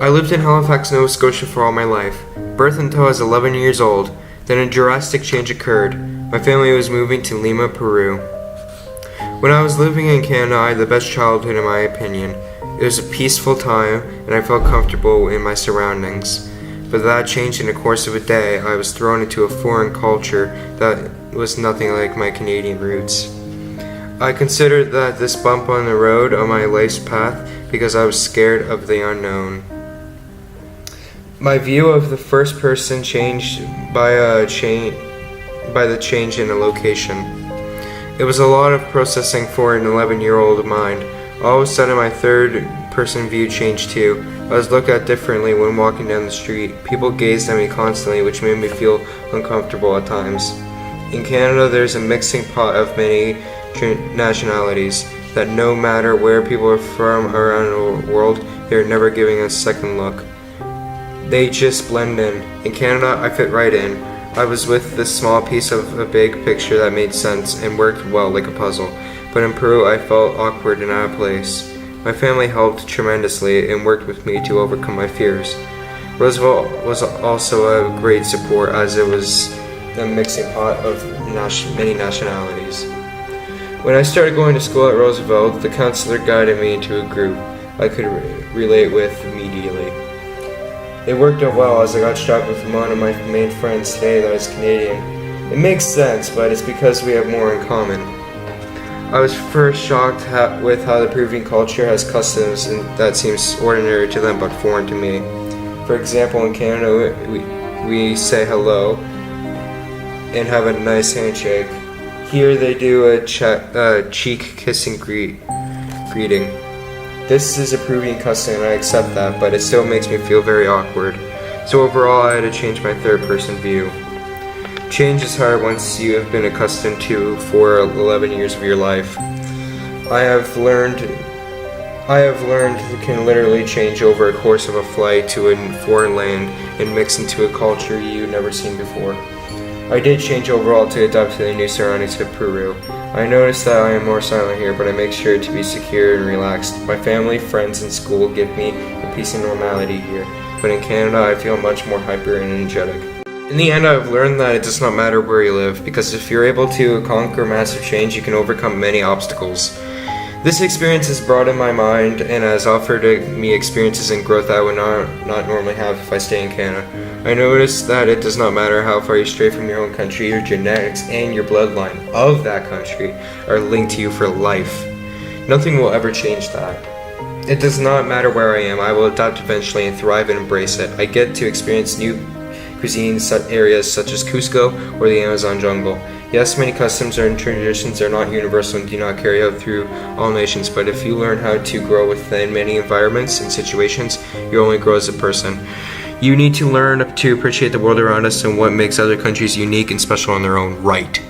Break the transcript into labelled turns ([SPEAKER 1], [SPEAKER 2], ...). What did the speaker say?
[SPEAKER 1] I lived in Halifax, Nova Scotia for all my life, birth until I was 11 years old. Then a drastic change occurred. My family was moving to Lima, Peru. When I was living in Canada, I had the best childhood in my opinion. It was a peaceful time, and I felt comfortable in my surroundings. But that changed in the course of a day. I was thrown into a foreign culture that was nothing like my Canadian roots. I considered that this bump on the road on my life's path because I was scared of the unknown. My view of the first person changed by the change in the location. It was a lot of processing for an 11-year-old mind. All of a sudden my third person view changed too. I was looked at differently when walking down the street. People gazed at me constantly, which made me feel uncomfortable at times. In Canada, there's a mixing pot of many nationalities that no matter where people are from around the world, they're never giving us a second look. They just blend in. In Canada, I fit right in. I was with this small piece of a big picture that made sense and worked well like a puzzle. But in Peru, I felt awkward and out of place. My family helped tremendously and worked with me to overcome my fears. Roosevelt was also a great support as it was a mixing pot of many nationalities. When I started going to school at Roosevelt, the counselor guided me into a group I could relate with immediately. It worked out well as I got strapped with one of my main friends today that is Canadian. It makes sense, but it's because we have more in common. I was first shocked with how the Peruvian culture has customs and that seems ordinary to them but foreign to me. For example, in Canada, we say hello and have a nice handshake. Here they do a cheek kissing greeting. This is a Peruvian custom and I accept that, but it still makes me feel very awkward. So overall, I had to change my third person view. Change is hard once you have been accustomed to for 11 years of your life. I have learned you can literally change over a course of a flight to a foreign land and mix into a culture you've never seen before. I did change overall to adapt to the new surroundings of Peru. I noticed that I am more silent here, but I make sure to be secure and relaxed. My family, friends, and school give me a peace and normality here, but in Canada I feel much more hyper and energetic. In the end, I've learned that it does not matter where you live, because if you're able to conquer massive change, you can overcome many obstacles. This experience has broadened my mind and has offered me experiences and growth I would not normally have if I stay in Canada. I noticed that it does not matter how far you stray from your own country, your genetics and your bloodline of that country are linked to you for life. Nothing will ever change that. It does not matter where I am, I will adapt eventually and thrive and embrace it. I get to experience new cuisines areas such as Cusco or the Amazon jungle. Yes, many customs and traditions are not universal and do not carry out through all nations, but if you learn how to grow within many environments and situations, you only grow as a person. You need to learn to appreciate the world around us and what makes other countries unique and special in their own right.